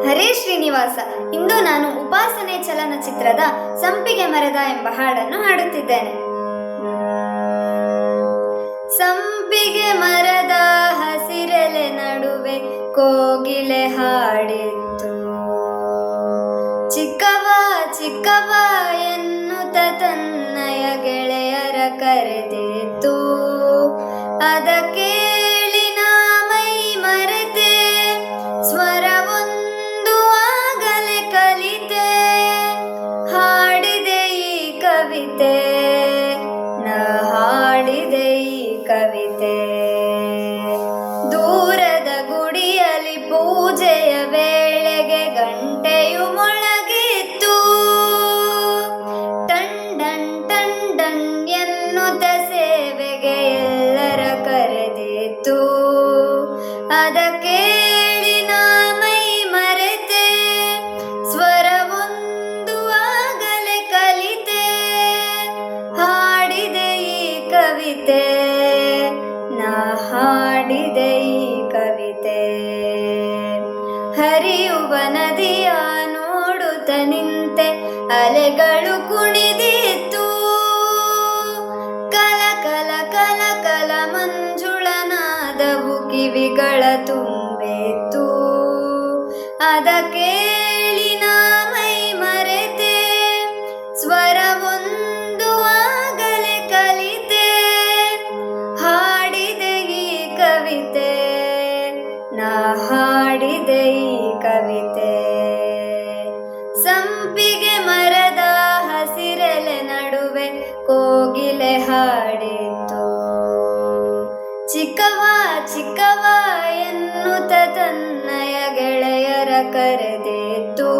ಹರೇ ಶ್ರೀನಿವಾಸ. ಇಂದು ನಾನು ಉಪಾಸನೆ ಚಲನಚಿತ್ರದ ಸಂಪಿಗೆ ಮರದ ಎಂಬ ಹಾಡನ್ನು ಹಾಡುತ್ತಿದ್ದೇನೆ. ಸಂಪಿಗೆ ಮರದ ಹಸಿರೆಲೆ ನಡುವೆ ಕೋಗಿಲೆ ಹಾಡಿತ್ತು, ಚಿಕ್ಕವ ಚಿಕ್ಕವ ಎನ್ನುತ್ತ ತನ್ನಯ ಗೆಳೆಯರ ಕರೆದಿತ್ತು. ಅದ ಕೇಳಿ ನಾ ಮೈ ಮರೆತೆ, ಸ್ವರವೊಂದು ಆಗಲೇ ಕಲಿತೆ. ಹಾಡಿದೆ ಈ ಕವಿತೆ, ನಾ ಹಾಡಿದೆ ಈ ಕವಿತೆ. ದೂರದ ಗುಡಿಯಲ್ಲಿ ಪೂಜೆಯ ವೇಳೆಗೆ ಗಂಟೆಯು ಮೊಳಗಿತ್ತು. ಟಂಡನ್ ಟಂಡನ್ ಎನ್ನುತ್ತ ಸೇವೆಗೆ ಎಲ್ಲರ ಕರೆದಿತ್ತು. ಅದ ಕೇಳಿ ನಾ ಮೈ ಮರೆತೆ, ಸ್ವರವೊಂದು ಆಗಲೇ ಕಲಿತೆ. ಹಾಡಿದೆ ಈ ಕವಿತೆ, ನಾ ಹಾಡಿದೆ ಈ ಕವಿತೆ. ಹರಿಯುವ ನದಿಯ ನೋಡುತ್ತ ನಿಂತೆ, ಅಲೆಗಳು ಕುಣಿದಿತ್ತು. ಕಲ ಕಲ ಕಲ ಕಲ ಮಂಜುಳನಾದವು ಕಿವಿಗಳ ತುಂಬಿತ್ತು. ಅದ ಕೇಳಿ ನಾ ಮೈ ಮರೆತೆ, ಸ್ವರವೊಂದು ಆಗಲೇ ಕಲಿತೆ. ಹಾಡಿದೆ ಈ ಕವಿತೆ, ನಾ ಹಾಡಿದೆ ಈ ಕವಿತೆ. ಸಂಪಿಗೆ ಮರದ ಹಸಿರೆಲೆ ನಡುವೆ ಕೋಗಿಲೆ ಹಾಡಿತ್ತು, ಚಿಕ್ಕವ ಚಿಕ್ಕವ ಎನ್ನುತ್ತ ತನ್ನಯ ಗೆಳೆಯರ ಕರೆದಿತ್ತು.